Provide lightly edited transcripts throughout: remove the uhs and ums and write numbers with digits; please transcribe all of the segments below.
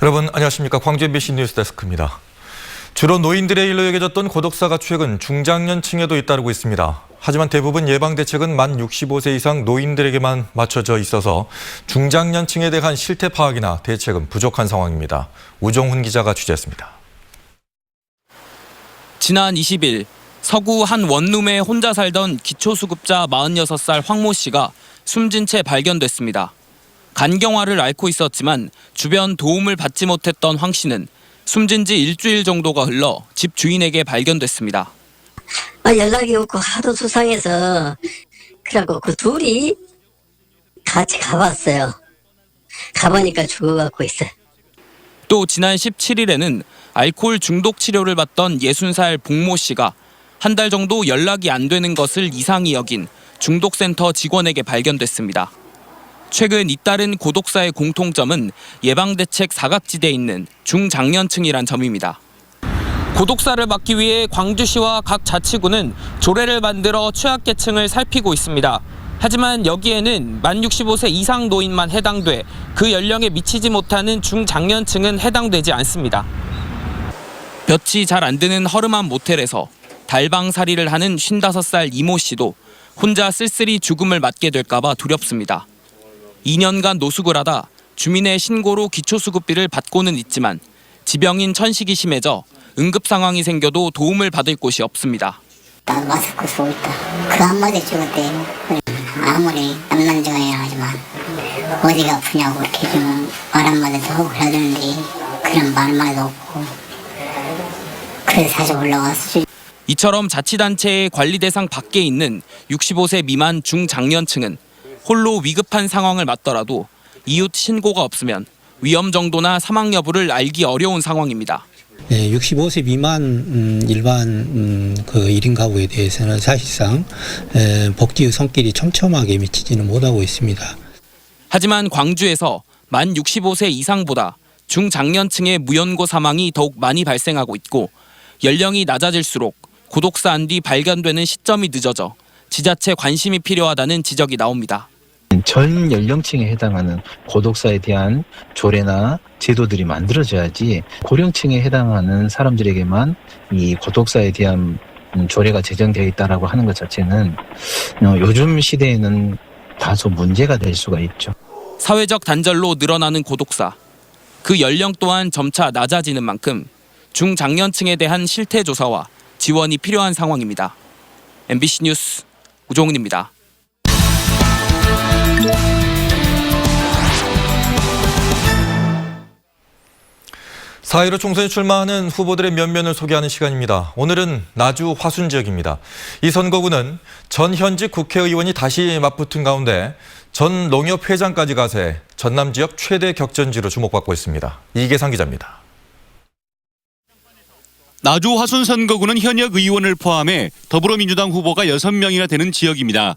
여러분 안녕하십니까. 광주 MBC 뉴스데스크입니다. 주로 노인들의 일로 여겨졌던 고독사가 최근 중장년층에도 잇따르고 있습니다. 하지만 대부분 예방대책은 만 65세 이상 노인들에게만 맞춰져 있어서 중장년층에 대한 실태 파악이나 대책은 부족한 상황입니다. 우종훈 기자가 취재했습니다. 지난 20일 서구 한 원룸에 혼자 살던 기초수급자 46살 황모 씨가 숨진 채 발견됐습니다. 간경화를 앓고 있었지만 주변 도움을 받지 못했던 황 씨는 숨진 지 일주일 정도가 흘러 집 주인에게 발견됐습니다. 연락이 없고 하도 수상해서 그래갖고 그 둘이 같이 가봤어요. 가보니까 죽어갖고 있어요. 또 지난 17일에는 알코올 중독 치료를 받던 60살 복모 씨가 한 달 정도 연락이 안 되는 것을 이상히 여긴 중독센터 직원에게 발견됐습니다. 최근 잇따른 고독사의 공통점은 예방대책 사각지대에 있는 중장년층이란 점입니다. 고독사를 막기 위해 광주시와 각 자치구는 조례를 만들어 취약계층을 살피고 있습니다. 하지만 여기에는 만 65세 이상 노인만 해당돼 그 연령에 미치지 못하는 중장년층은 해당되지 않습니다. 볕이 잘 안 드는 허름한 모텔에서 달방살이를 하는 55살 이모 씨도 혼자 쓸쓸히 죽음을 맞게 될까 봐 두렵습니다. 2년간 노숙을 하다 주민의 신고로 기초수급비를 받고는 있지만 지병인 천식이 심해져 응급 상황이 생겨도 도움을 받을 곳이 없습니다. 난 마스크 쓰고 있다. 그 한마디 죽었대. 아무리 남남정이라 하지만 어디가 아프냐고 이렇게 좀 말 한마디도 하고 그래야 되는데 그런 말만도 없고 그래서 다시 올라왔지. 이처럼 자치단체의 관리 대상 밖에 있는 65세 미만 중장년층은 홀로 위급한 상황을 맞더라도 이웃 신고가 없으면 위험 정도나 사망 여부를 알기 어려운 상황입니다. 65세 미만 일반 그 1인 가구에 대해서는 사실상 복지의 손길이 촘촘하게 미치지는 못하고 있습니다. 하지만 광주에서 만 65세 이상보다 중장년층의 무연고 사망이 더욱 많이 발생하고 있고 연령이 낮아질수록 고독사 안뒤 발견되는 시점이 늦어져 지자체 관심이 필요하다는 지적이 나옵니다. 전 연령층에 해당하는 고독사에 대한 조례나 제도들이 만들어져야지 고령층에 해당하는 사람들에게만 이 고독사에 대한 조례가 제정되어 있다라고 하는 것 자체는 요즘 시대에는 다소 문제가 될 수가 있죠. 사회적 단절로 늘어나는 고독사. 그 연령 또한 점차 낮아지는 만큼 중장년층에 대한 실태 조사와 지원이 필요한 상황입니다. MBC 뉴스 우종훈입니다. 4.15 총선에 출마하는 후보들의 면면을 소개하는 시간입니다. 오늘은 나주 화순 지역입니다. 이 선거구는 전 현직 국회의원이 다시 맞붙은 가운데 전 농협회장까지 가세 전남 지역 최대 격전지로 주목받고 있습니다. 이계상 기자입니다. 나주 화순 선거구는 현역 의원을 포함해 더불어민주당 후보가 6명이나 되는 지역입니다.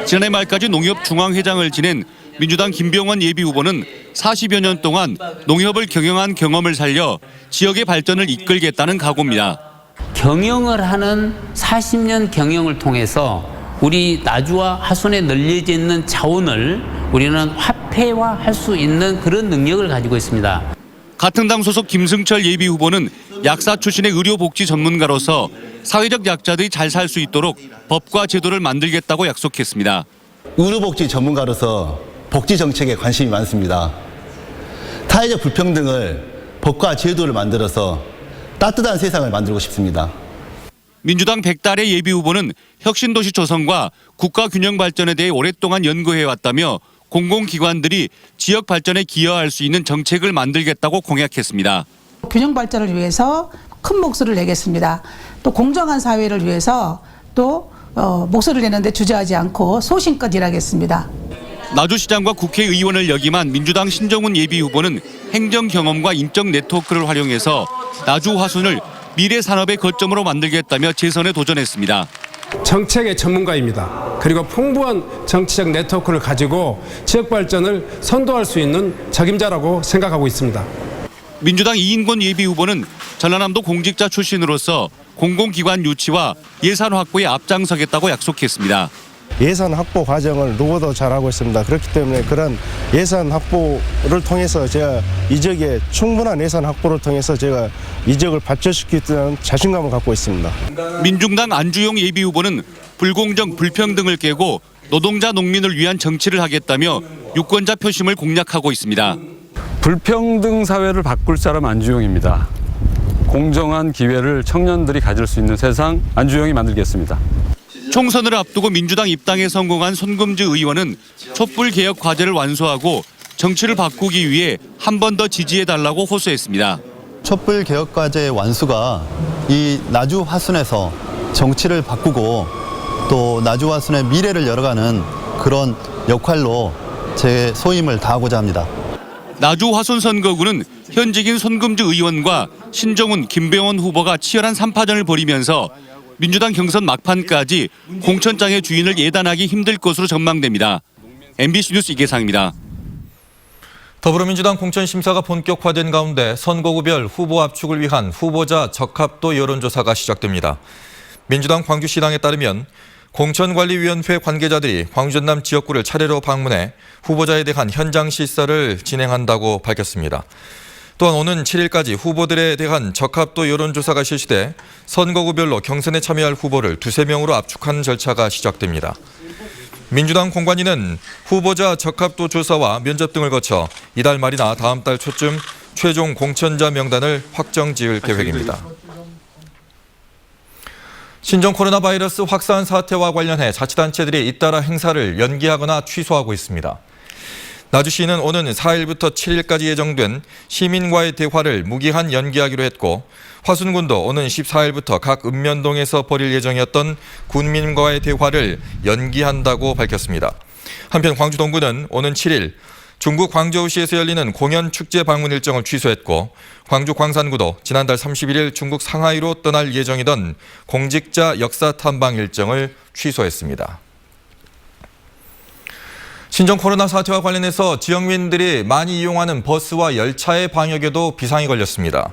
지난해 말까지 농협중앙회장을 지낸 민주당 김병원 예비후보는 40여 년 동안 농협을 경영한 경험을 살려 지역의 발전을 이끌겠다는 각오입니다. 경영을 하는 40년 경영을 통해서 우리 나주와 화순에 널려져 있는 자원을 우리는 화폐화할 수 있는 그런 능력을 가지고 있습니다. 같은 당 소속 김승철 예비후보는 약사 출신의 의료복지 전문가로서 사회적 약자들이 잘 살 수 있도록 법과 제도를 만들겠다고 약속했습니다. 의료복지 전문가로서 복지 정책에 관심이 많습니다. 사회적 불평등을 법과 제도를 만들어서 따뜻한 세상을 만들고 싶습니다. 민주당 백달의 예비후보는 혁신도시 조성과 국가균형 발전에 대해 오랫동안 연구해왔다며 공공기관들이 지역 발전에 기여할 수 있는 정책을 만들겠다고 공약했습니다. 균형 발전을 위해서 큰 목소리를 내겠습니다. 또 공정한 사회를 위해서 또 목소리를 내는데 주저하지 않고 소신껏 일하겠습니다. 나주시장과 국회의원을 역임한 민주당 신정훈 예비후보는 행정 경험과 인적 네트워크를 활용해서 나주 화순을 미래 산업의 거점으로 만들겠다며 재선에 도전했습니다. 정책의 전문가입니다. 그리고 풍부한 정치적 네트워크를 가지고 지역 발전을 선도할 수 있는 적임자라고 생각하고 있습니다. 민주당 이인권 예비후보는 전라남도 공직자 출신으로서 공공기관 유치와 예산 확보에 앞장서겠다고 약속했습니다. 예산 확보 과정을 누구도 잘하고 있습니다. 그렇기 때문에 그런 예산 확보를 통해서 제가 이적에 충분한 예산 확보를 통해서 제가 이적을 발전시키겠다는 자신감을 갖고 있습니다. 민중당 안주용 예비후보는 불공정, 불평등을 깨고 노동자, 농민을 위한 정치를 하겠다며 유권자 표심을 공략하고 있습니다. 불평등 사회를 바꿀 사람 안주용입니다. 공정한 기회를 청년들이 가질 수 있는 세상 안주용이 만들겠습니다. 총선을 앞두고 민주당 입당에 성공한 손금주 의원은 촛불 개혁 과제를 완수하고 정치를 바꾸기 위해 한 번 더 지지해달라고 호소했습니다. 촛불 개혁 과제의 완수가 이 나주 화순에서 정치를 바꾸고 또 나주 화순의 미래를 열어가는 그런 역할로 제 소임을 다하고자 합니다. 나주 화순 선거구는 현직인 손금주 의원과 신정훈, 김병원 후보가 치열한 3파전을 벌이면서 민주당 경선 막판까지 공천장의 주인을 예단하기 힘들 것으로 전망됩니다. MBC 뉴스 이계상입니다. 더불어민주당 공천심사가 본격화된 가운데 선거구별 후보 압축을 위한 후보자 적합도 여론조사가 시작됩니다. 민주당 광주시당에 따르면 공천관리위원회 관계자들이 광주 전남 지역구를 차례로 방문해 후보자에 대한 현장 실사를 진행한다고 밝혔습니다. 또한 오는 7일까지 후보들에 대한 적합도 여론조사가 실시돼 선거구별로 경선에 참여할 후보를 2~3명으로 압축하는 절차가 시작됩니다. 민주당 공관위는 후보자 적합도 조사와 면접 등을 거쳐 이달 말이나 다음 달 초쯤 최종 공천자 명단을 확정 지을 계획입니다. 신종 코로나 바이러스 확산 사태와 관련해 자치단체들이 잇따라 행사를 연기하거나 취소하고 있습니다. 나주시는 오는 4일부터 7일까지 예정된 시민과의 대화를 무기한 연기하기로 했고 화순군도 오는 14일부터 각 읍면동에서 벌일 예정이었던 군민과의 대화를 연기한다고 밝혔습니다. 한편 광주 동구는 오는 7일 중국 광저우시에서 열리는 공연 축제 방문 일정을 취소했고 광주 광산구도 지난달 31일 중국 상하이로 떠날 예정이던 공직자 역사 탐방 일정을 취소했습니다. 신종 코로나 사태와 관련해서 지역민들이 많이 이용하는 버스와 열차의 방역에도 비상이 걸렸습니다.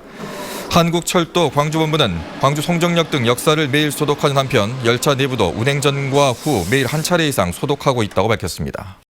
한국철도 광주본부는 광주 송정역 등 역사를 매일 소독하는 한편 열차 내부도 운행 전과 후 매일 한 차례 이상 소독하고 있다고 밝혔습니다.